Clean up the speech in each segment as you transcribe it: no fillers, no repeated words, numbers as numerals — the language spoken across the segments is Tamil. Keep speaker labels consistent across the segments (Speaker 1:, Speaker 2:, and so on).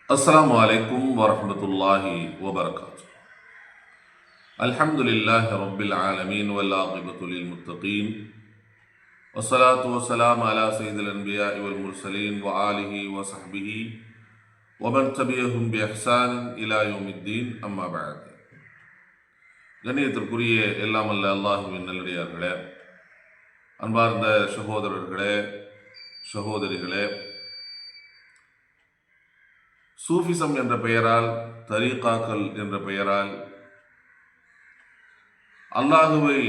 Speaker 1: السلام عليكم ورحمة الله وبركاته. الحمد لله رب العالمين والعاقبة للمتقين والصلاة والسلام على سيد الأنبياء والمرسلين وآله وصحبه ومن تبعهم بإحسان إلى يوم الدين أما بعد. கண்ணியத்திற்குரிய எல்லாம் அல்ல அல்லாஹுவின் நல்லடியார்களே, அன்பார்ந்த சகோதரர்களே, சகோதரிகளே, சூஃபிசம் என்ற பெயரால், தரீகாக்கள் என்ற பெயரால் அல்லாஹுவை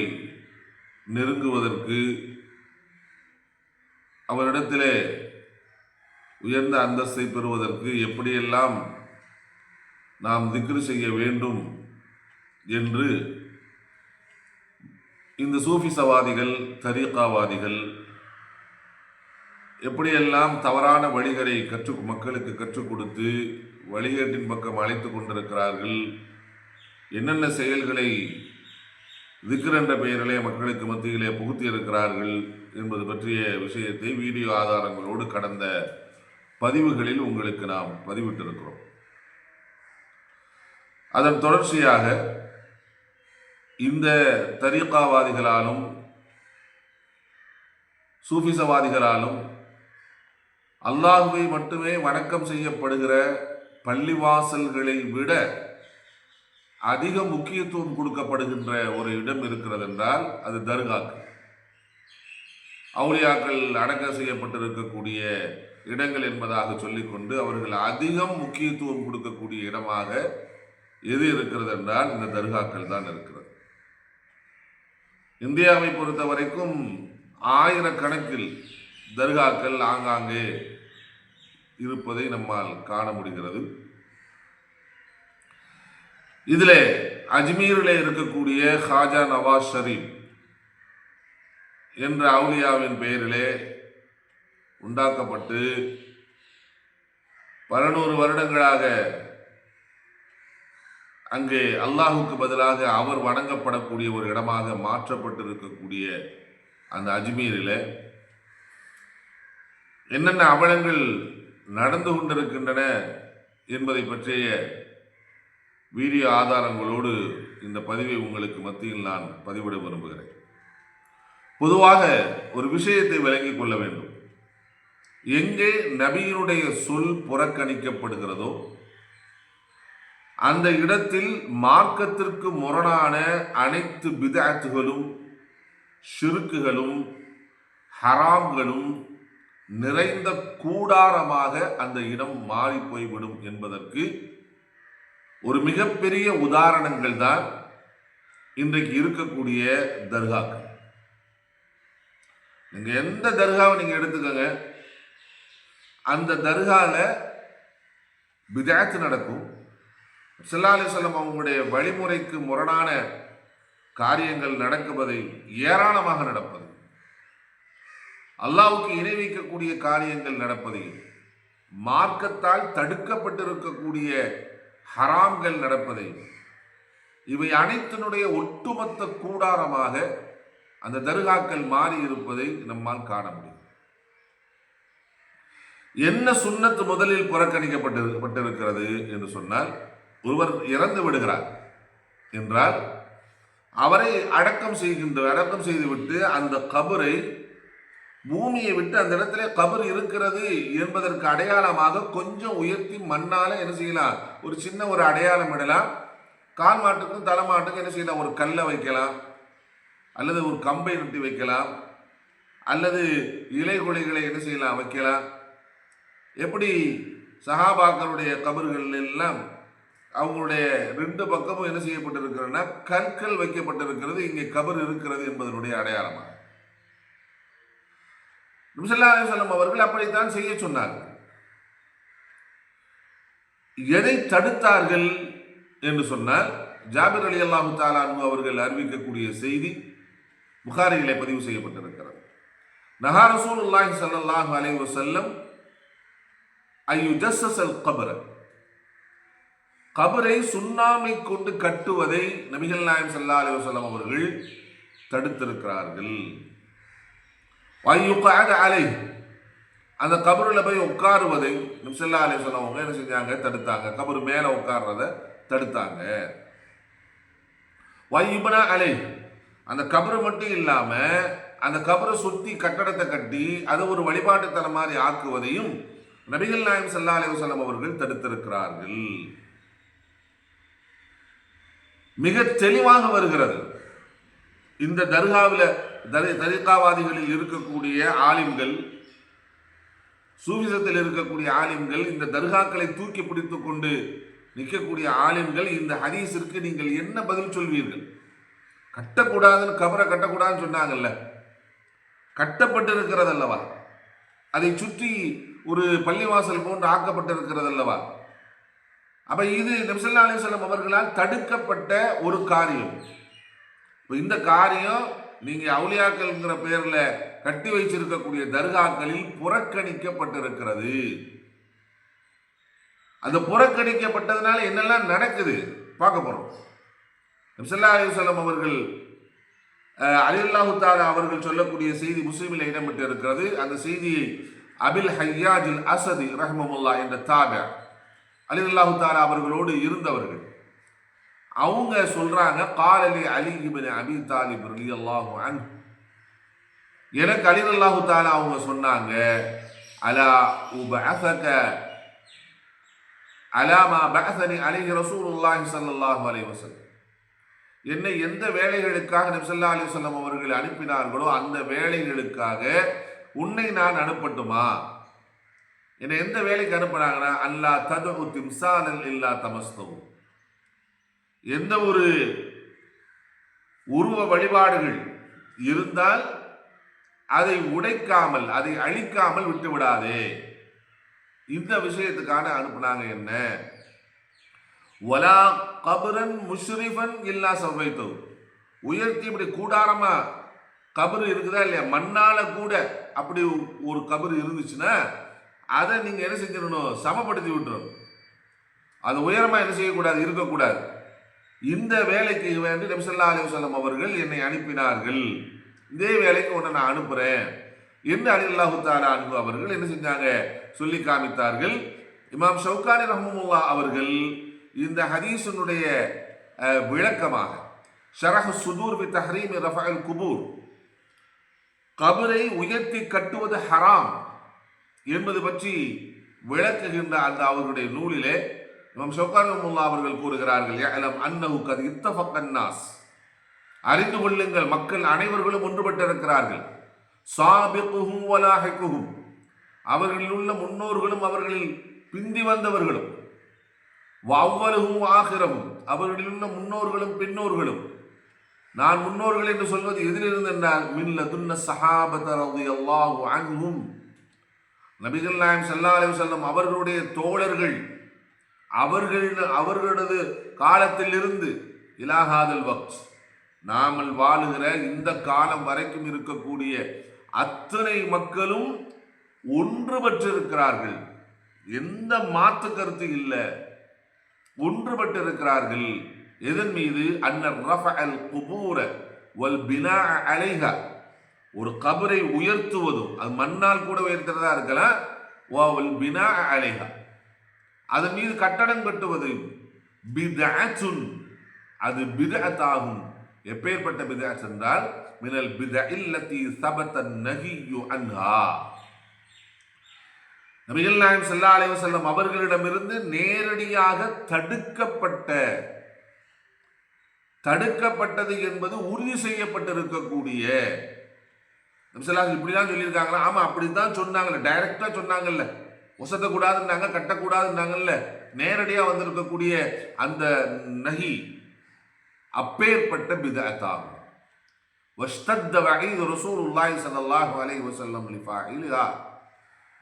Speaker 1: நெருங்குவதற்கு, அவரிடத்திலே உயர்ந்த அந்தஸ்தை பெறுவதற்கு எப்படியெல்லாம் நாம் திக்ரு செய்ய வேண்டும் என்று இந்த சூஃபிசவாதிகள், தரீகாவாதிகள் எப்படியெல்லாம் தவறான வழிகளை மக்களுக்கு கற்றுக் கொடுத்து வழிகேட்டின் பக்கம் அழைத்து கொண்டிருக்கிறார்கள், என்னென்ன செயல்களை திக்ர் என்ற பெயரிலே மக்களுக்கு மத்தியிலே புகுத்தி இருக்கிறார்கள் என்பது பற்றிய விஷயத்தை வீடியோ ஆதாரங்களோடு கடந்த பதிவுகளில் உங்களுக்கு நாம் பதிவிட்டிருக்கிறோம். அதன் தொடர்ச்சியாக இந்த தரீகாவாதிகளாலும் சூஃபிசவாதிகளாலும் அல்லாஹுவை மட்டுமே வணக்கம் செய்யப்படுகிற பள்ளிவாசல்களை விட அதிக முக்கியத்துவம் கொடுக்கப்படுகின்ற ஒரு இடம் இருக்கிறது என்றால் அது தர்காக்கள். அவுலியாக்கள் அடக்கம் செய்யப்பட்டிருக்கக்கூடிய இடங்கள் என்பதாக சொல்லிக்கொண்டு அவர்கள் அதிகம் முக்கியத்துவம் கொடுக்கக்கூடிய இடமாக எது இருக்கிறது என்றால் இந்த தர்காக்கள் தான் இருக்கிறது. இந்தியாவை பொறுத்த வரைக்கும் ஆயிரக்கணக்கில் தர்காக்கள் ஆங்காங்கே இருப்பதை நம்மால் காண முடிகிறது. இதில் அஜ்மீரில் இருக்கக்கூடிய ஹாஜா நவாஸ் ஷரீப் என்ற அவுலியாவின் பெயரிலே உண்டாக்கப்பட்டு 100 வருடங்களாக அங்கே அல்லாஹுக்கு பதிலாக அவர் வணங்கப்படக்கூடிய ஒரு இடமாக மாற்றப்பட்டிருக்கக்கூடிய அந்த அஜ்மீரில் என்னென்ன அவலங்கள் நடந்து கொண்டிருக்கின்றன என்பதை பற்றிய வீடியோ ஆதாரங்களோடு இந்த பதிவை உங்களுக்கு மத்தியில் நான் பதிவிட விரும்புகிறேன். பொதுவாக ஒரு விஷயத்தை விளங்கிக் கொள்ள வேண்டும். எங்கே நபியினுடைய சொல் புறக்கணிக்கப்படுகிறதோ அந்த இடத்தில் மார்க்கத்திற்கு முரணான அனைத்து பிதஅத்துகளும், ஷிர்க்குகளும், ஹராம்களும் நிறைந்த கூடாரமாக அந்த இடம் மாறி போய்விடும் என்பதற்கு ஒரு மிகப்பெரிய உதாரணங்கள் தான் இன்றைக்கு இருக்கக்கூடிய தர்காக்கள். நீங்க எந்த தர்காவை நீங்க எடுத்துக்கங்க, அந்த தர்கால பிதஅத் நடக்கும். ஸல்லல்லாஹு அலைஹி வஸல்லம் அவங்களுடைய வழிமுறைக்கு முரணான காரியங்கள் நடக்குவதை ஏராளமாக நடப்பது, அல்லாஹ்வுக்கு இணை வைக்கக்கூடிய காரியங்கள் நடப்பதையும், மார்க்கத்தால் தடுக்கப்பட்டிருக்கக்கூடிய ஹராம்கள் நடப்பதையும், இவை அனைத்தினுடைய ஒட்டுமொத்த கூடாரமாக அந்த தர்காக்கள் மாறி இருப்பதை நம்மால் காண முடியும். என்ன சுன்னத்து முதலில் புறக்கணிக்கப்பட்டிருக்கிறது என்று சொன்னால், ஒருவர் இறந்து விடுகிறார் என்றால் அவரை அடக்கம் செய்துவிட்டு அந்த கபரை, பூமியை விட்டு அந்த இடத்துல கபர் இருக்கிறது என்பதற்கு அடையாளமாக கொஞ்சம் உயர்த்தி மண்ணால என்ன செய்யலாம், ஒரு சின்ன ஒரு அடையாளம் இடலாம். கால் மாட்டுக்கும் தலைமாட்டுக்கும் என்ன செய்யலாம், ஒரு கல்லை வைக்கலாம், அல்லது ஒரு கம்பை நட்டி வைக்கலாம், அல்லது இலை கொலைகளை என்ன செய்யலாம், வைக்கலாம். எப்படி சஹாபாக்களுடைய கபர்கள் எல்லாம் அவங்களுடைய 2 பக்கமும் என்ன செய்யப்பட்டிருக்கிறதுனா கற்கள் வைக்கப்பட்டிருக்கிறது, இங்கே கபர் இருக்கிறது என்பதனுடைய அடையாளமாக நபி ஸல்லல்லாஹு அலைஹி வஸல்லம் அவர்கள் அப்படித்தான் செய்ய சொன்னார்கள். எதை தடுத்தார்கள் என்று சொன்னால், ஜாபிர் ரலியல்லாஹு தஆலா அன்ஹு அவர்கள் அறிவிக்கக்கூடிய செய்தி புகாரியிலே பதிவு செய்யப்பட்டிருக்கிறது. நஹா ரசூலுல்லாஹி ஸல்லல்லாஹு அலைஹி வஸல்லம் அய்யுஜஸ்ஸல் கபர, கபரை சுண்ணாமை கொண்டு கட்டுவதை நபிகள் நாயகம் ஸல்லல்லாஹு அலைஹி வஸல்லம் அவர்கள் தடுத்திருக்கிறார்கள். அந்த கபருல போய் உட்காருவதை நபி ஸல்லல்லாஹு அலைஹி வஸல்லம் அவங்க என்ன செஞ்சாங்க, தடுத்தாங்க. கபரு மேல உட்கார்றத தடுத்தாங்க. வையுபனா அலை, அந்த கபரு மட்டும் இல்லாம அந்த கபரை சுத்தி கட்டடத்தை கட்டி அதை ஒரு வழிபாட்டுத்தலம் மாதிரி ஆக்குவதையும் நபிகள் நாயகம் ஸல்லல்லாஹு அலைஹி வஸல்லம் அவர்கள் தடுத்திருக்கிறார்கள். மிக தெளிவாக வருகிறது. இந்த தர்காவில் தரிகாவாதிகளில் இருக்கக்கூடிய ஆலிம்கள், சூஃபிசத்தில் இருக்கக்கூடிய ஆலிம்கள், இந்த தர்காக்களை தூக்கி பிடித்துக் கொண்டு நிற்கக்கூடிய ஆலிம்கள் இந்த ஹதீஸிற்கு நீங்கள் என்ன பதில் சொல்வீர்கள்? கட்டக்கூடாதுன்னு, கபரை கட்டக்கூடாதுன்னு சொன்னாங்கல்ல, கட்டப்பட்டு இருக்கிறது அல்லவா? அதை சுற்றி ஒரு பள்ளிவாசல் போன்று ஆக்கப்பட்டிருக்கிறது அல்லவா? அப்ப இது நபி ஸல்லல்லாஹு அலைஹி வஸல்லம் அவர்களால் தடுக்கப்பட்ட ஒரு காரியம். இந்த காரியம் நீங்க அவுலியாக்கள்ங்கிற பேர்ல கட்டி வைச்சிருக்கக்கூடிய தர்காக்களில் புறக்கணிக்கப்பட்டிருக்கிறது. அந்த புறக்கணிக்கப்பட்டதுனால என்னெல்லாம் நடக்குது பார்க்க போறோம். நபி ஸல்லல்லாஹு அலைஹி வஸல்லம் அவர்கள் அலி ரலியல்லாஹு தஆலா அவர்கள் சொல்லக்கூடிய செய்தி முஸ்லிமில் இடம்பெற்று இருக்கிறது. அந்த செய்தியை அபில் ஹய்யாஜ் அல் அஸதி ரஹ்மஹுல்லாஹ் என்ற தாபி அலி ரலியல்லாஹு தஆலா அவர்களோடு இருந்தவர்கள், அவங்க சொல்றாங்க, காலலி அலி இப்னு அபி தாலிப் ரலியல்லாஹு அன்ஹு, எனக்கு அலி ரலியல்லாஹு தஆலா அவங்க சொன்னாங்க, அலா உபஅஸக அலா மா பஅஸனி அலைஹி ரசூலுல்லாஹி ஸல்லல்லாஹு அலைஹி வஸல்லம், என்னை எந்த வேலைகளுக்காக நபி ஸல்லல்லாஹு அலைஹி வஸல்லம் அவர்கள் அனுப்பினார்களோ அந்த வேலைகளுக்காக உன்னை நான் அனுப்பட்டுமா? என்னை எந்த வேலைக்கு அனுப்பினாங்கன்னா, அல்லா ததுஉ திம்சாலன் இல்லா தமஸ்தவு, எந்த ஒரு உருவ வழிபாடுகள் இருந்தால் அதை உடைக்காமல், அதை அழிக்காமல் விட்டுவிடாதே. இந்த விஷயத்துக்கான அனுப்புனாங்க. என்ன? வலா கபரன் முஷ்ரிஃபன் இல்லா சவ்வைத்து, உயர்த்தி இப்படி கூடாரமா கபரு இருக்குதா இல்லையா, மண்ணால கூட அப்படி ஒரு கபரு இருந்துச்சுன்னா அதை நீங்க என்ன செஞ்சிடணும், சமப்படுத்தி விட்டுறணும். அது உயரமா என்ன செய்யக்கூடாது, இருக்கக்கூடாது. இந்த வேலைக்கு வேண்டி நபி ஸல்லல்லாஹு அலைஹி வஸல்லம் அவர்கள் என்னை அனுப்பினார்கள், இதே வேலைக்கு உன்னை நான் அனுப்புறேன் என்று அலி ரலியல்லாஹு தஆலா அன்ஹு அவர்கள் என்ன செஞ்சாங்க, சொல்லி காமித்தார்கள். இமாம் ஷௌகானி ரஹ்மஹுல்லாஹ் அவர்கள் இந்த ஹதீஸினுடைய விளக்கமாக ஷரஹ் சுதூர் பி தஹ்ரீம் ரஃபஅல் குபூர், கபரை உயர்த்தி கட்டுவது ஹராம் என்பது பற்றி விளக்குகின்ற அந்த அவர்களுடைய நூலிலே இமாம் ஷௌகானி ரஹ்மஹுல்லாஹ் அவர்கள் கூறுகிறார்கள், யஅலம் அன்னஹு கத் இத்தஃபக்கன் நாஸ், அறிந்து கொள்ளுங்கள் மக்கள் அனைவர்களும் ஒன்றுபட்டிருக்கிறார்கள், சாபிகுஹும் வலாஹிகுஹும், அவர்களில் உள்ள முன்னோர்களும் அவர்களில் பிந்தி வந்தவர்களும், வஅவ்வலுஹும் ஆகிரஹும், அவர்களில் உள்ள முன்னோர்களும் பின்னோர்களும். நான் முன்னோர்கள் என்று சொல்வது எதிலிருந்து என்றால், மின் லதுன்ன ஸஹாபத ரலியல்லாஹு அன்ஹும், நபிகள் நாயகம் ஸல்லல்லாஹு அலைஹி வஸல்லம் அவர்களுடைய தோழர்கள், அவர்களது காலத்தில் இருந்து இலாஹாதல் வக்த், நாமல் வாழுகிற இந்த காலம் வரைக்கும் இருக்கக்கூடிய அத்தனை மக்களும் ஒன்றுபட்டிருக்கிறார்கள். எந்த மாற்று கருத்து இல்லை, ஒன்றுபட்டிருக்கிறார்கள். எதன் மீது? அன்னர் ரஃபஅல் குபூர வல் பினாஅ அலைஹா, ஒரு கபரை உயர்த்துவதும், அது மண்ணால் கூட உயர்த்துறதா இருக்கலாம், வல் பினாஅ அலைஹா, அதன் மீது கட்டடம் கட்டுவது, பித்அத்துன், அது பித்அத்தாகும். எப்பேற்பட்ட பித்அத் என்றால், மினல் பித்இல்லதி ஸபத நஹியு அன்ஹா, நபிகள் நாயகம் ஸல்லல்லாஹு அலைஹி வஸல்லம் அவர்களிடமிருந்து நேரடியாக தடுக்கப்பட்டது என்பது உறுதி செய்யப்பட்டிருக்கக்கூடிய, நபி ஸல்லல்லாஹு அலைஹி இப்படிதான் சொல்லியிருக்காங்களா? ஆமா, அப்படித்தான் சொன்னாங்கல்ல, டைரக்டா சொன்னாங்கல்ல, ஒசத்தக்கூடாதுன்னாங்க, கட்டக்கூடாதுன்னாங்கல்ல, நேரடியா வந்திருக்கக்கூடிய அந்த நஹி அப்பேற்பட்ட பித்அத்தாகும். வஷ்தத்த வஈது ரசூலுல்லாஹி ஸல்லல்லாஹு அலைஹி வஸல்லம் லிஃபாயிலிஹா,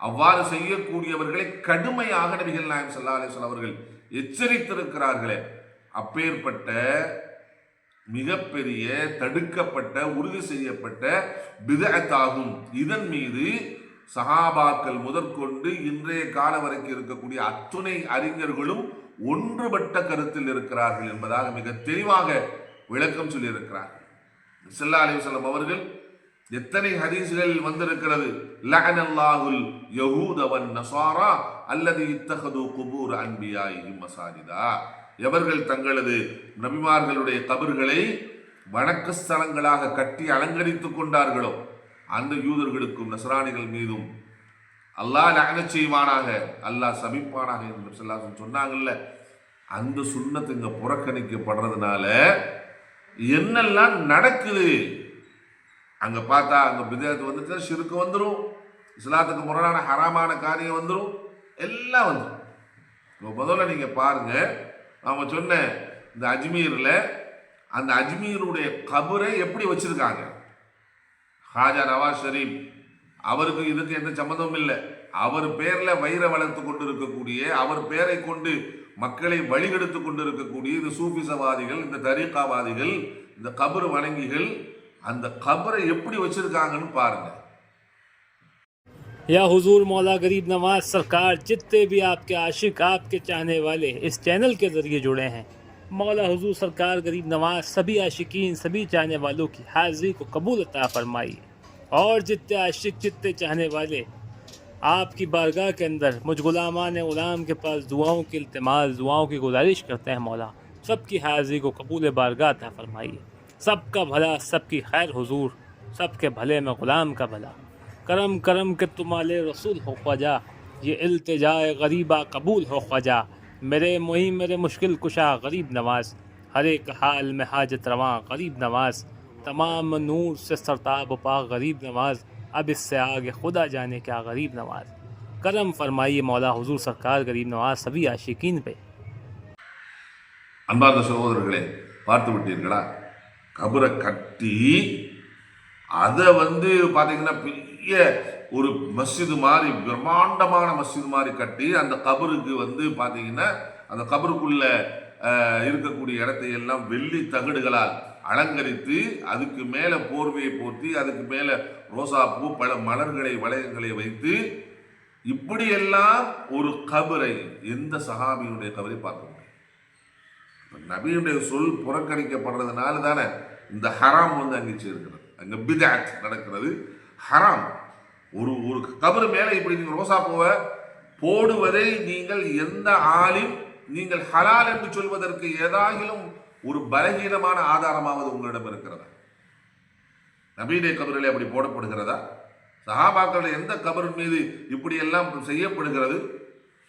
Speaker 1: அவ்வாறு செய்யக்கூடியவர்களை கடுமையாக நபிகள் நாயகம் ஸல்லல்லாஹு அலைஹி வஸல்லம் அவர்கள் எச்சரித்திருக்கிறார்களே. அப்பேற்பட்ட மிகப்பெரிய தடுக்கப்பட்ட, உறுதி செய்யப்பட்ட பித்அத்தாகும். இதன் மீது சஹாபாக்கள் முதற்கொண்டு இன்றைய கால வரைக்கும் இருக்கக்கூடிய அத்துணை அறிஞர்களும் ஒன்றுபட்ட கருத்தில் இருக்கிறார்கள் என்பதாக மிக தெளிவாக விளக்கம் சொல்லியிருக்கிறார்கள். ஸல்லல்லாஹு அலைஹி வஸல்லம் அவர்கள் எத்தனை ஹதீஸ்கள் வந்திருக்கிறது, லஅனல்லாஹுல் யஹூத வன் நஸாரா அல்லதி இத்தஹது குபூர் அன்பியாஇஹிம் மசாஜிதா. எவர்கள் தங்களது நபிமார்களுடைய கபர்களை வணக்க ஸ்தலங்களாக கட்டி அலங்கரித்துக் கொண்டார்களோ அந்த யூதர்களுக்கும் நஸ்ரானிகள் மீதும் அல்லாஹ் லஅனத் செய்வானாக, அல்லாஹ் சபிப்பானாக என்று சொன்னாங்கல்ல. அந்த சுன்னத்து இங்க புறக்கணிக்கப்படுறதுனால என்னெல்லாம் நடக்குது அங்க பார்த்தா, அங்க பிதஅத் வந்துட்டு ஷிர்க் வந்துடும், இஸ்லாத்துக்கு முரணான ஹராமான காரியம் வந்துடும், எல்லாம் வந்துடும். இப்போ முதல்ல நீங்க பாருங்க, அவங்க சொன்ன இந்த அஜ்மீர்ல அந்த அஜ்மீருடைய கபரை எப்படி வச்சிருக்காங்க. ஹாஜா நவாஸ் ஷரீப் அவருக்கு இதுக்கு எந்த சம்மந்தமும் இல்லை. அவர் பேர்ல வயிறை வளர்த்து கொண்டு இருக்கக்கூடிய, அவர் பேரை கொண்டு மக்களை வழிகெடுத்து கொண்டு இருக்கக்கூடிய இந்த சூஃபிசவாதிகள், இந்த தரீகாவாதிகள், இந்த கபர் வணங்கிகள் அந்த கபரை எப்படி வச்சிருக்காங்கன்னு பாருங்க.
Speaker 2: या हुजूर मौला गरीब नवाज सरकार, जितने भी आपके आशिक, आपके चाहने वाले इस चैनल के ज़रिए जुड़े हैं, मौला हुजूर सरकार गरीब नवाज सभी आशिकीन, सभी चाहने वालों की हाज़िरी को कबूल अता फरमाइए। और जितने आशिक, जितने चाहने वाले आपकी बारगाह के अंदर मुझ गुलामान गुलाम के पास दुआओं की इल्तिमास, दुआओं की गुजारिश करते हैं, मौला सबकी हाज़िरी को कबूल बारगाह अता फरमाइए। सबका भला, सबकी खैर हुजूर, सबके भले में ग़ुलाम का भला। करम करम के तुम्हारे रसूल हो ख्वाजा, ये इल्तिजाए गरीबा कबूल हो ख्वाजा। मेरे मुही मेरे मुश्किल कुशा गरीब नवाज, हर एक हाल में हाजत रवां गरीब नवाज। तमाम नूर से सरताब पा गरीब नवाज, अब इससे आगे खुदा जाने क्या गरीब नवाज। करम फरमाइए मौला हुजूर सरकार गरीब नवाज सभी आशिकीन पे।
Speaker 1: அன்பார்ந்த சகோதரர்களே, பார்த்து விட்டீர்களா? கபரை கட்டி அதை பார்த்தீங்கன்னா பெரிய ஒரு மஸ்ஜிது மாதிரி, பிரம்மாண்டமான மஸ்ஜிது மாதிரி கட்டி அந்த கபருக்கு பார்த்தீங்கன்னா அந்த கபருக்குள்ள இருக்கக்கூடிய இடத்தை எல்லாம் வெள்ளி தகடுகளால் அலங்கரித்து, அதுக்கு மேலே போர்வையை போர்த்தி, அதுக்கு மேலே ரோசாப்பூ பல மலர்களை வளையங்களை வைத்து, இப்படியெல்லாம் ஒரு கபரை எந்த சஹாபியினுடைய கபரை பார்க்க முடியும்? நபியுடைய சொல் புறக்கணிக்கப்படுறதுனால தானே இந்த ஹராம் அங்கே சேர்க்கிறது, அங்கே பிதஅத் நடக்கிறது, ஹராம். ஒரு ஒரு கபர் மேலே இப்படி நீங்கள் ரோசா பூவை போடுவதை நீங்கள் எந்த ஆலிம் நீங்கள் ஹலால் என்று சொல்வதற்கு ஏதாகிலும் ஒரு பலகீனமான ஆதாரமாவது உங்களிடம் இருக்கிறதா? நபியுடைய கபரிலே அப்படி போடப்படுகிறதா? சஹாபாக்களுடைய எந்த கபர் மீது இப்படி எல்லாம் செய்யப்படுகிறது?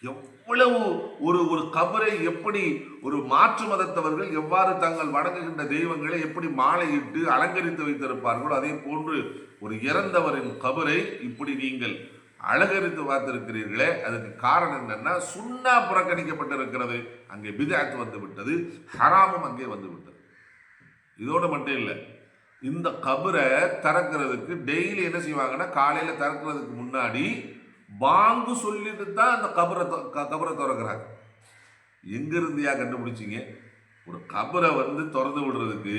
Speaker 1: எவ்வளவு ஒரு கபரை எப்படி ஒரு மாற்று மதத்தவர்கள் எவ்வாறு தங்கள் வணங்குகின்ற தெய்வங்களை எப்படி மாலையிட்டு அலங்கரித்து வைத்திருப்பார்களோ அதே போன்று ஒரு இறந்தவரின் கபரை இப்படி நீங்கள் அலங்கரித்து பார்த்திருக்கிறீர்களே, அதுக்கு காரணம் என்னன்னா சுன்னா புறக்கணிக்கப்பட்டிருக்கிறது, அங்கே பிதஅத் வந்து விட்டது, ஹராமும் அங்கே வந்து விட்டது. இதோடு மட்டும் இல்லை, இந்த கபரை திறக்கிறதுக்கு டெய்லி என்ன செய்வாங்கன்னா, காலையில திறக்கிறதுக்கு முன்னாடி பாங்கு சொல்லிட்டு தான் அந்த கபரை திறக்கிறாங்க. எங்கிருந்தியா கண்டுபிடிச்சிங்க? ஒரு கபரை திறந்து விடுறதுக்கு,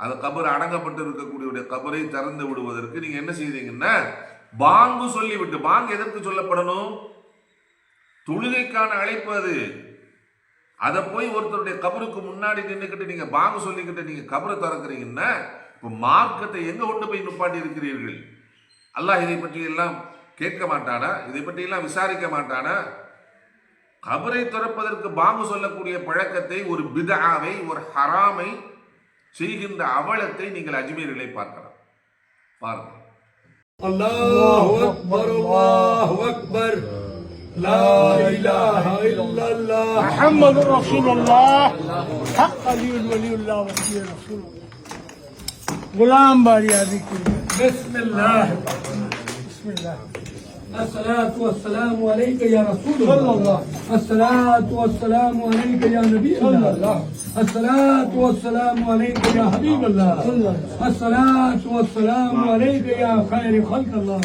Speaker 1: அந்த கபர் அடங்கப்பட்டு இருக்கக்கூடிய கபரை திறந்து விடுவதற்கு நீங்க என்ன செய்தீங்கன்னா, பாங்கு சொல்லிவிட்டு, பாங்கு எதற்கு சொல்லப்படணும்? தொழுகைக்கான அழைப்பு அது. அதை போய் ஒருத்தருடைய கபருக்கு முன்னாடி நின்றுக்கிட்டு நீங்க பாங்கு சொல்லிக்கிட்டு நீங்க கபரை திறக்கிறீங்கன்னா, இப்போ மார்க்கத்தை எங்க கொண்டு போய் நிப்பாட்டி இருக்கிறீர்கள்? அல்லாஹ் இதை பற்றி எல்லாம் கேட்க மாட்டானா? இதை பற்றி எல்லாம் விசாரிக்க மாட்டானா? கபரை திறப்பதற்கு பாங்கு சொல்லக்கூடிய பழக்கத்தை, ஒரு பிதஆவை, ஒரு ஹராமை செய்கின்ற அவலத்தை நீங்கள் அஜ்மீரிலே பார்க்கலாம். பாருங்கள்.
Speaker 3: அல்லாஹு அக்பர், அல்லாஹு அக்பர், லா இலாஹா இல்லல்லாஹ், முஹம்மதுர் ரசூலுல்லாஹ், ஹக் அலியுல் வலியுல்லாஹ் வஸிய ரசூலுல்லாஹ், गुलाम बारी आदि की बिस्मिल्लाह बिस्मिल्लाह अस्सलातु वस्सलामु अलैका या रसूल अल्लाह, अस्सलातु वस्सलामु अलैका या नबी अल्लाह, अस्सलातु वस्सलामु अलैका या हबीब अल्लाह, अस्सलातु वस्सलामु अलैका या खैर खल्क अल्लाह।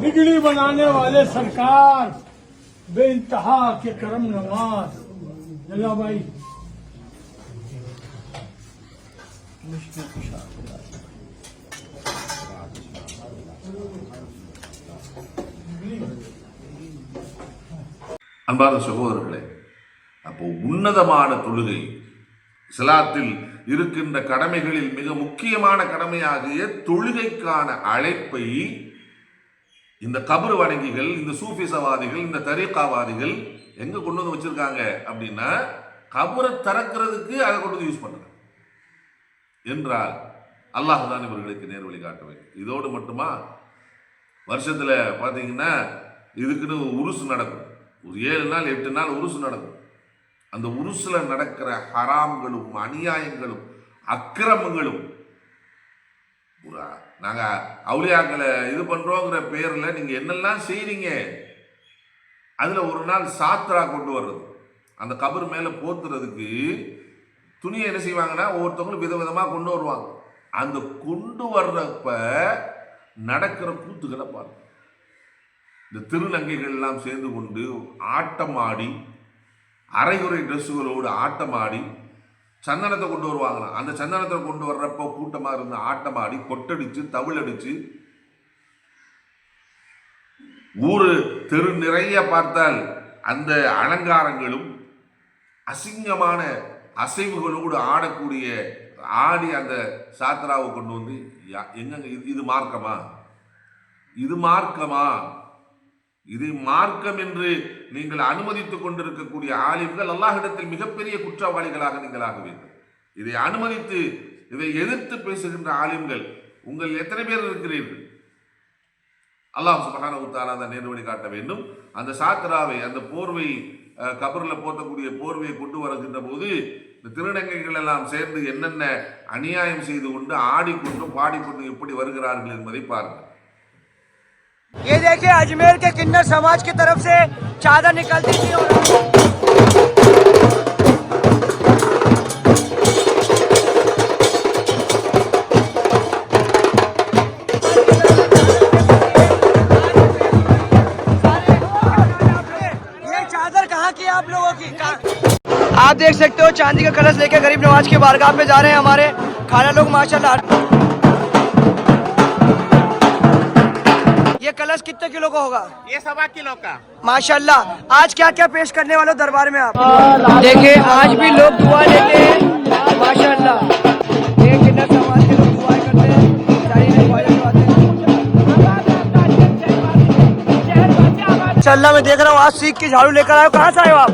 Speaker 3: बिगड़ी बनाने वाले सरकार, बेइंतहा के करम नवाज जला भाई।
Speaker 1: அன்பார்ந்த சகோதரர்களே, அப்போ உன்னதமான தொழுகை இஸ்லாத்தில் இருக்கின்ற கடமைகளில் மிக முக்கியமான கடமையாகிய தொழுகைக்கான அழைப்பை இந்த கபர் வணங்கிகள், இந்த சூஃபிசவாதிகள், இந்த தரீகாவாதிகள் எங்க கொண்டு வந்து வச்சிருக்காங்க அப்படின்னா, கபரை திறக்கிறதுக்கு அதை கொண்டு வந்து யூஸ் பண்றாங்க என்றால் அல்லாஹ் தான் இவர்களுக்கு நேர்வழி காட்ட வேண்டும். இதோடு மட்டுமா, வருஷத்துல பாத்தீங்கன்னா இதுக்குன்னு உருசு நடக்கும். ஒரு 7 நாள் 8 நாள் உருசு நடக்கும். அந்த உருசுல நடக்கிற ஹராம்களும் அநியாயங்களும் அக்கிரமங்களும், நாங்க அவுலியாக்களை இது பண்றோங்கிற பேர்ல நீங்க என்னெல்லாம் செய்றீங்க, அதுல ஒரு நாள் சாத்ரா கொண்டு வர்றது, அந்த கபர் மேல போத்துறதுக்கு துணியை என்ன செய்வாங்கன்னா ஒவ்வொருத்தவங்களும் விதவிதமா கொண்டு வருவாங்க. அந்த கொண்டு வர்றப்ப நடக்கிற கூத்துக்களை பாருங்க. இந்த திருநங்கைகள் எல்லாம் சேர்ந்து கொண்டு ஆட்டமாடி, அரைகுறை ட்ரெஸ்ஸுகளோடு ஆட்டமாடி சந்தனத்தை கொண்டு வருவாங்களாம். அந்த சந்தனத்தை கொண்டு வர்றப்போ கூட்டமா இருந்து ஆட்டமாடி கொட்டடிச்சு தவிழடிச்சு, ஊரு தெரு நிறைய பார்த்தால் அந்த அலங்காரங்களும் அசிங்கமான அசைவுகளோடு ஆடக்கூடிய ஆடி அந்த சாத்ராவை கொண்டு வந்து எங்க இது மார்க்கமா? இது மார்க்கமா? இதை மார்க்கம் என்று நீங்கள் அனுமதித்துக் கொண்டிருக்கக்கூடிய ஆலிம்கள் அல்லாஹ்விடத்தில் மிகப்பெரிய குற்றவாளிகளாக நீங்கள் ஆக வேண்டும். இதை அனுமதித்து இதை எதிர்த்து பேசுகின்ற ஆலிம்கள் உங்கள் எத்தனை பேர் இருக்கிறீர்கள்? அல்லாஹ் சுப்ஹானஹு வ தஆலா தான் நேர்வழி காட்ட வேண்டும். அந்த சாத்ராவை, அந்த போர்வை, கபர்ல போட்டக்கூடிய போர்வையை கொண்டு வருகின்ற போது இந்த திருநங்கைகள் எல்லாம் சேர்ந்து என்னென்ன அநியாயம் செய்து கொண்டு ஆடிக்கொண்டும் பாடிக்கொண்டும் எப்படி வருகிறார்கள் என்பதை பாருங்கள்.
Speaker 4: ये देखिए, अजमेर के किन्नर समाज की तरफ से चादर निकलती थी और ये चादर कहाँ की आप लोगों की? आप देख सकते हो चांदी का कलश लेकर गरीब नवाज के बारगाह पे जा रहे हैं हमारे खाना लोग माशाल्लाह। ये कलश कितने किलो का होगा?
Speaker 5: ये 1.25 किलो का।
Speaker 4: माशाल्लाह। आज क्या क्या पेश करने वाले हो दरबार में आप? देखिए, आज भी लोग दुआ लेते हैं माशाल्लाह। ये किन्नर समाज के लोग दुआ करते हैं, माशाल्लाह। मैं देख रहा हूँ आज सीख के झाड़ू लेकर आए हो। कहाँ से आए हो आप?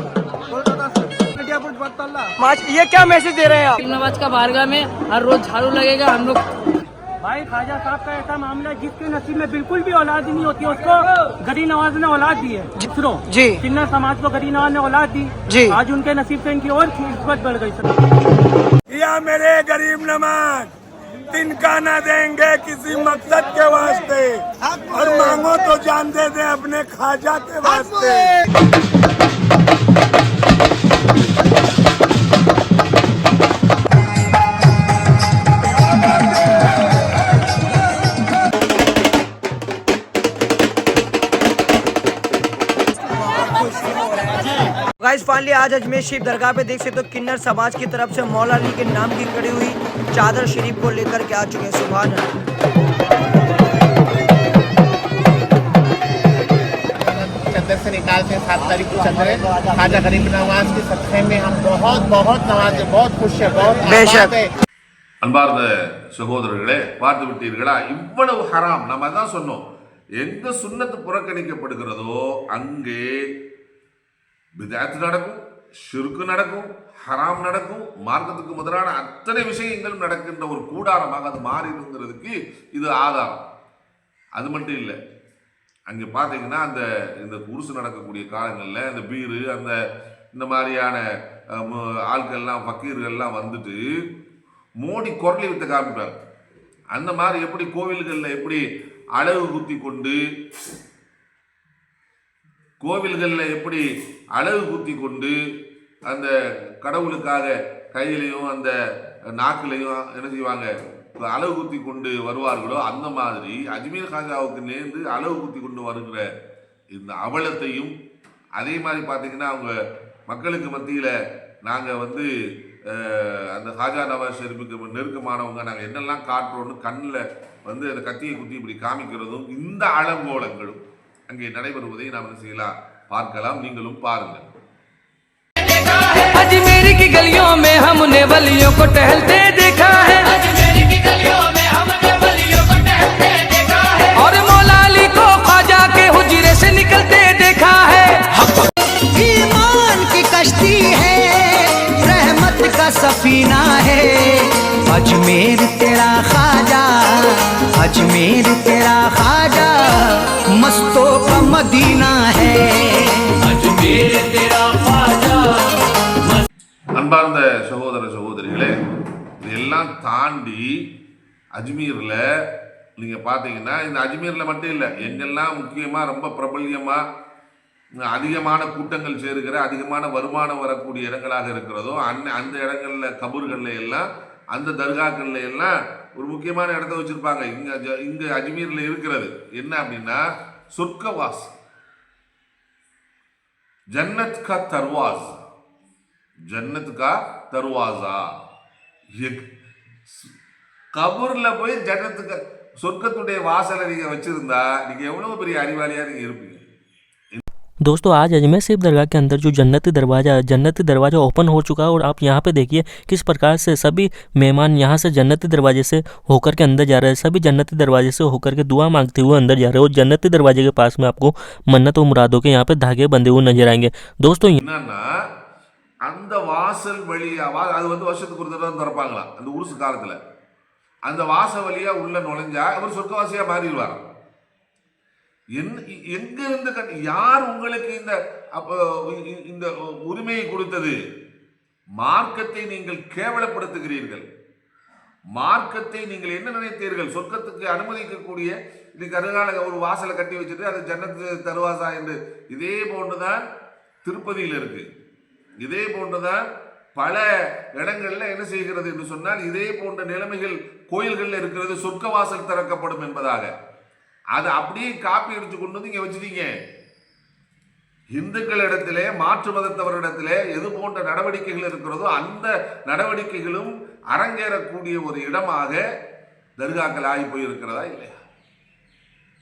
Speaker 4: ये क्या मैसेज दे रहे हैं आप?
Speaker 6: नवाज का बारगाह में हर रोज झाड़ू लगेगा। हम लोग
Speaker 7: भाई ख्वाजा साहब का ऐसा मामला है जिसके नसीब में बिल्कुल भी औलाद ही नहीं होती, उसको गरीब नवाज ने औलाद दी है। सुनो
Speaker 4: जी,
Speaker 7: किन्नर समाज को गरीब नवाज ने औलाद दी
Speaker 4: जी।
Speaker 7: आज उनके नसीब से इनकी और किस्मत बढ़ गई।
Speaker 3: या मेरे गरीब नवाज तिनका न देंगे किसी मकसद के वास्ते, और मांगो तो जान दे दे अपने ख्वाजा के वास्ते।
Speaker 4: गाइस फाइनली आज अजमेर शरीफ दरगाह पे देख सकते हो किन्नर समाज की तरफ से मौला अली के नाम की कड़ी हुई चादर शरीफ को लेकर के आ चुके हैं। सुभान अल्लाह।
Speaker 5: चद्दर से निकालते हैं 7 तारीख को चद्दरें ख्वाजा गरीब नवाज के सदक़े में हम बहुत बहुत नवाजे, बहुत खुश है, बहुत
Speaker 4: बेशक।
Speaker 1: அன்பார்ந்த சகோதரர்களே, பார்த்து விட்டீர்களா? இவ்வளவு ஹராம். நம்ம அதான் சொன்னோம், எங்க சுன்னத்து புறக்கணிக்கப்படுகிறதோ அங்கே பிதஅத் நடக்கும், ஷிர்க் நடக்கும், ஹராம் நடக்கும், மார்க்கத்துக்கு முதலான அத்தனை விஷயங்களும் நடக்கின்ற ஒரு கூடாரமாக அது மாறிடுங்கிறதுக்கு இது ஆதாரம். அது மட்டும் இல்லை, அங்கே பார்த்தீங்கன்னா இந்த உருசு நடக்கக்கூடிய காலங்களில் அந்த பீரு, இந்த மாதிரியான ஆட்கள்லாம் ஃபக்கீர்கள்லாம் வந்துட்டு மோடி குரலி வித்த காமிப்பார். அந்த மாதிரி எப்படி கோவில்களில் எப்படி அழகு குத்தி கொண்டு அந்த கடவுளுக்காக கையிலையும் அந்த நாக்கிலையும் என்ன செய்வாங்க, அழகு குத்தி கொண்டு வருவார்களோ, அந்த மாதிரி அஜ்மீர் காஜாவுக்கு நேர்ந்து அழகு குத்தி கொண்டு வருகிற இந்த அவலத்தையும், அதே மாதிரி பார்த்தீங்கன்னா அவங்க மக்களுக்கு மத்தியில் நாங்கள் அந்த காஜா நவாஸ் ஷெரீஃபுக்கு நெருக்கமானவங்க, நாங்கள் என்னெல்லாம் காட்டுறோன்னு கண்ணில் அந்த கத்தியை குத்தி இப்படி காமிக்கிறதும், இந்த அலங்கோலங்களும் அங்கே நடைபெறுவதை நாம் என்ன செய்யலாம், பார்க்கலாம், நீங்களும் பாருங்கள்.
Speaker 4: अजमेर की गलियों में हमने वलियों को टहलते देखा है, अजमेर की गलियों में हमने वलियों को टहलते देखा है, और मौला अली को ख्वाजा के हुजरे से निकलते देखा है। ईमान की कश्ती है, रहमत का सफीना है, अजमेर तेरा ख्वाजा, अजमेर तेरा ख्वाजा, मस्तों का मदीना है, अजमेर तेरा ख्वाजा।
Speaker 1: அன்பார்ந்த சகோதர சகோதரிகளே, இதெல்லாம் தாண்டி அஜ்மீரில் நீங்கள் பார்த்தீங்கன்னா, இந்த அஜ்மீரில் மட்டும் இல்லை, எங்கெல்லாம் முக்கியமாக ரொம்ப பிரபல்யமாக அதிகமான கூட்டங்கள் சேருகிற, அதிகமான வருமானம் வரக்கூடிய இடங்களாக இருக்கிறதோ அந்த இடங்களில், கபூர்களில் எல்லாம், அந்த தர்காக்கள்ல எல்லாம் ஒரு முக்கியமான இடத்த வச்சுருப்பாங்க. இங்கே அஜ்மீரில் இருக்கிறது என்ன அப்படின்னா, சொர்க்கவாஸ், ஜன்னத் கா தர்வாஸ், ஜன்னத் கா தர்வாசா. கபூர்ல போய் ஜன்னத்துக்கு, சொர்க்கத்துடைய வாசலை நீங்க வச்சிருந்தா நீங்க எவ்வளவு பெரிய அறிவாளியா நீங்க இருப்பீங்க.
Speaker 8: दोस्तों आज अजमेर शरीफ दरगाह के अंदर जो जन्नती दरवाज़ा ओपन हो चुका है, और आप यहाँ पे देखिए किस प्रकार से सभी मेहमान यहाँ से जन्नती दरवाजे से होकर के अंदर जा रहे हैं। सभी जन्नती दरवाजे से होकर के दुआ मांगते हुए अंदर जा रहे हैं, और जन्नती दरवाजे के पास में आपको मन्नत और मुरादों के यहाँ पे धागे बंधे हुए नजर आएंगे। दोस्तों
Speaker 1: என்னன்னா அந்த வாசல் வழியா, அது வருஷத்துக்கு ஒரு தடவை திறப்பாங்களாம் அந்த உருசு காலத்துல, அந்த வாசல் வழியா உள்ள நுழைஞ்சா அவர் சொர்க்கவாசியா மாறிடுவார். எங்க இருந்து யார் உங்களுக்கு இந்த உரிமையை கொடுத்தது? மார்க்கத்தை நீங்கள் கேவலப்படுத்துகிறீர்கள். மார்க்கத்தை நீங்கள் என்ன நினைத்தீர்கள்? சொர்க்கத்துக்கு அனுமதிக்கக்கூடிய இன்னைக்கு அருகால ஒரு வாசலை கட்டி வச்சுட்டு அது ஜன்னத்து தர்வாசா என்று, இதே போன்றுதான் திருப்பதியில் இருக்கு, இதே போன்றுதான் பல இடங்கள்ல என்ன செய்கிறது என்று சொன்னால், இதே போன்ற நிலைமைகள் கோயில்கள்ல இருக்கிறது. சொர்க்க வாசல் திறக்கப்படும் என்பதாக அதை அப்படியே காப்பி அடிச்சு கொண்டு வந்து இங்க வச்சுட்டீங்க. இந்துக்களிடத்திலே, மாற்று மதத்தவரிடத்திலே எது போன்ற நடவடிக்கைகள் இருக்கிறதோ அந்த நடவடிக்கைகளும் அரங்கேறக்கூடிய ஒரு இடமாக தர்காக்கள் ஆகி போயிருக்கிறதா இல்லையா?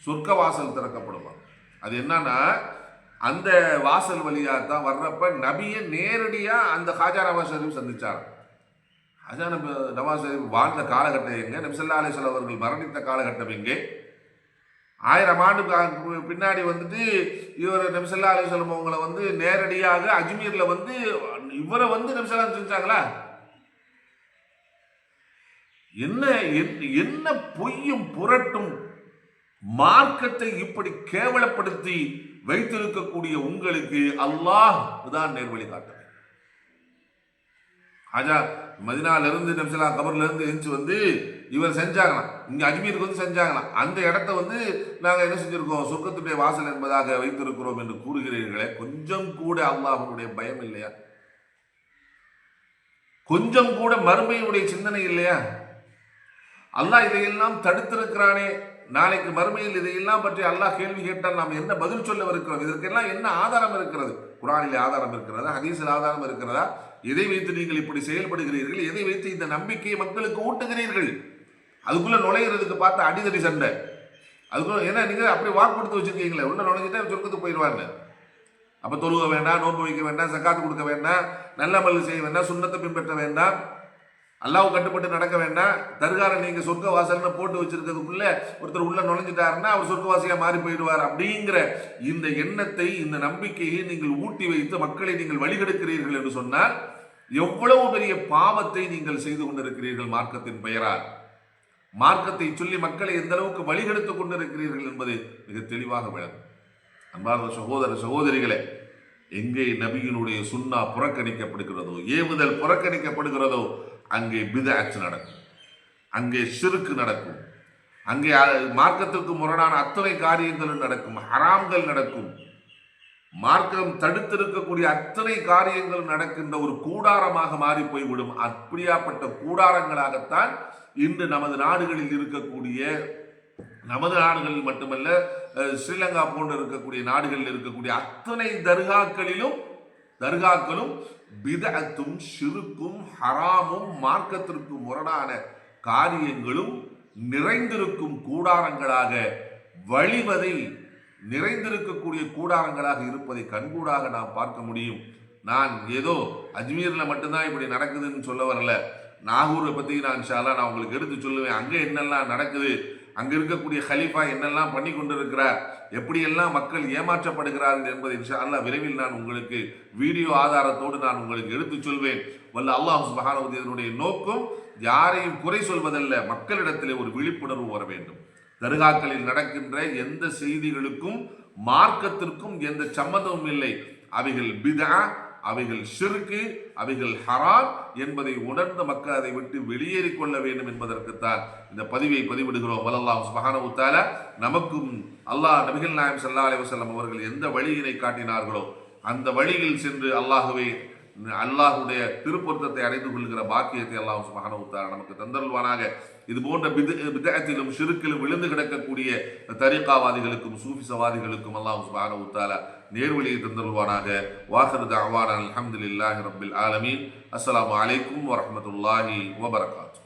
Speaker 1: சொர்க்க வாசல் திறக்கப்படுமா? அது என்னன்னா, அந்த வாசல் வழியா தான் வர்றப்ப நபியை நேரடியா அந்த ஹாஜா நவாஸ் ஷரீஃப் சந்திச்சார். ஹாஜா நவாஸ் ஷரீஃப் வாழ்ந்த காலகட்டம் எங்க? நபி ஸல்லல்லாஹு அலைஹி வஸல்லம் அவர்கள் மரணித்த காலகட்டம் எங்கே? 1000 ஆண்டு பின்னாடி வந்துட்டு இவர் நபி ஸல்லல்லாஹு அலைஹி வஸல்லம் அவங்களை நேரடியாக அஜ்மீர்ல இவரை நபி ஸல்லல்லாஹு செஞ்சாங்களா? என்ன பொய்யும் புரட்டும் மார்க்கத்தை இப்படி கேவலப்படுத்தி வைத்திருக்கக்கூடிய உங்களுக்கு அல்லாஹ் தான் நேர்வழி காட்ட. ஹாஜா மதினால இருந்து நபி ஸல்லல்லாஹு கபர்ல இருந்து எந்திச்சு இவர் செஞ்சாங்களாம், இங்க அஜ்மீருக்கு செஞ்சாங்களாம். அந்த இடத்தை நாங்க என்ன செஞ்சிருக்கோம்? சொர்க்கத்துடைய வாசல் என்பதாக வைத்திருக்கிறோம் என்று கூறுகிறீர்களே, கொஞ்சம் கூட அல்லாஹ்வுடைய பயம் இல்லையா? கொஞ்சம் கூட மறுமையுடைய சிந்தனை இல்லையா? அல்லாஹ் இதையெல்லாம் தடுத்திருக்கிறானே, நாளைக்கு மறுமையில் இதையெல்லாம் பற்றி அல்லாஹ் கேள்வி கேட்டால் நாம் என்ன பதில் சொல்லவிருக்கிறோம்? இதற்கெல்லாம் என்ன ஆதாரம் இருக்கிறது? குர்ஆனிலே ஆதாரம் இருக்கிறதா? ஹதீஸில் ஆதாரம் இருக்கிறதா? எதை வைத்து நீங்கள் இப்படி செயல்படுகிறீர்கள்? எதை வைத்து இந்த நம்பிக்கையை மக்களுக்கு ஊட்டுகிறீர்கள்? அதுக்குள்ள நுழைகிறதுக்கு பார்த்து அடிதடி சண்டை. அதுக்குள்ள ஏன்னா நீங்க அப்படி வாக்கு கொடுத்து வச்சிருக்கீங்களே, உள்ள நுழைஞ்சிட்டா சொர்க்கத்துக்கு போயிடுவாங்க. அப்ப தொழுக வேண்டாம், நோன்பு வைக்க வேண்டாம், ஜக்காத்து கொடுக்க வேண்டாம், நல்ல அமல் செய்ய வேண்டாம், சுன்னத்தை பின்பற்ற வேண்டாம், அல்லாஹ்வுக்கு கட்டுப்பட்டு நடக்க வேண்டாம். தர்காரை நீங்க சொர்க்க வாசல்னு போட்டு வச்சிருக்கிறதுக்குள்ள ஒருத்தர் உள்ள நுழைஞ்சிட்டாருன்னா அவர் சொர்க்கவாசியா மாறி போயிடுவார் அப்படிங்கிற இந்த எண்ணத்தை, இந்த நம்பிக்கையை நீங்கள் ஊட்டி வைத்து மக்களை நீங்கள் வழிகெடுக்கிறீர்கள் என்று சொன்னால் எவ்வளவு பெரிய பாவத்தை நீங்கள் செய்து கொண்டிருக்கிறீர்கள் மார்க்கத்தின் பெயரால். மார்க்கத்தை சொல்லி மக்களை எந்த அளவுக்கு வழிகெடுத்துக் கொண்டிருக்கிறீர்கள் என்பது மிக தெளிவாக விளங்கும். அன்பார்ந்த சகோதர சகோதரிகளே, எங்கே நபியினுடைய சுன்னா புறக்கணிக்கப்படுகிறதோ, ஏவுதல் புறக்கணிக்கப்படுகிறதோ, அங்கே பித்அத் நடக்கும், அங்கே ஷிர்க் நடக்கும், அங்கே மார்க்கத்திற்கு முரணான அத்தனை காரியங்களும் நடக்கும், ஹராம்கள் நடக்கும், மார்க்கம் தடுத்திருக்கக்கூடிய அத்தனை காரியங்கள் நடக்கின்ற ஒரு கூடாரமாக மாறி போய்விடும். அப்படியாப்பட்ட கூடாரங்களாகத்தான் இன்று நமது நாடுகளில் இருக்கக்கூடிய, நமது நாடுகளில் மட்டுமல்ல ஸ்ரீலங்கா போன்று இருக்கக்கூடிய நாடுகளில் இருக்கக்கூடிய அத்தனை தர்காக்களும் பிதஅத்தும் ஷிர்க்கும் ஹராமும் மார்க்கத்திற்கு முரணான காரியங்களும் நிறைந்திருக்கும் கூடாரங்களாக வழிவதை நிறைந்திருக்கக்கூடிய கூடாரங்களாக இருப்பதை கண்கூடாக நாம் பார்க்க முடியும். நான் ஏதோ அஜ்மீரில் மட்டும்தான் இப்படி நடக்குதுன்னு சொல்ல வரல. நாகூரை பற்றி நான் இன்ஷா அல்லாஹ் நான் உங்களுக்கு எடுத்து சொல்லுவேன். அங்கே என்னெல்லாம் நடக்குது, அங்கே இருக்கக்கூடிய ஹலீஃபா என்னெல்லாம் பண்ணி கொண்டிருக்கிறார், எப்படியெல்லாம் மக்கள் ஏமாற்றப்படுகிறார்கள் என்பதை இன்ஷா அல்லாஹ் விரைவில் நான் உங்களுக்கு வீடியோ ஆதாரத்தோடு நான் உங்களுக்கு எடுத்து சொல்வேன். வல்ல அல்லாஹ் சுப்ஹானஹு வ தஆலாவுடைய நோக்கம் யாரையும் குறை சொல்வதல்ல, மக்களிடத்திலே ஒரு விழிப்புணர்வு வர வேண்டும். தர்காக்களில் நடக்கின்ற எந்த செய்திகளுக்கும் மார்க்கத்திற்கும் எந்த சம்மதமும் இல்லை. அவைகள் பிதா, அவைகள் ஷிர்கு, அவைகள் ஹராம் என்பதை உணர்ந்த மக்கள் அதை விட்டு வெளியேறிக் கொள்ள வேண்டும் என்பதற்குத்தான் இந்த பதிவை பதிவிடுகிறோம். அல்லாஹ் சுப்ஹானஹு வ தஆலா நமக்கும் அல்லாஹ் நபிகள் நாயகம் ஸல்லல்லாஹு அலைஹி வஸல்லம் அவர்கள் எந்த வழியினை காட்டினார்களோ அந்த வழியில் சென்று அல்லாஹ்வுடைய திருப்பொருத்தத்தை அடைந்து கொள்கிற பாக்கியத்தை அல்லாஹ் சுப்ஹானஹு வ தஆலா நமக்கு தந்தருள்வானாக. இது போன்ற பித்அத்திலும் ஷிர்கிலும் விழுந்து கிடக்கக்கூடிய தரீகாவாதிகளுக்கும் சூஃபிசவாதிகளுக்கும் அல்லாஹ் சுப்ஹானஹு வ தஆலா நேர்வழியை தந்தருள்வானாக. வாஹிரு தஅவானா அல்ஹம்துலில்லாஹி ரப்பில் ஆலமீன். அஸ்ஸலாமு அலைக்கும் வரஹ்மத்துல்லாஹி வபரகாத்துஹு.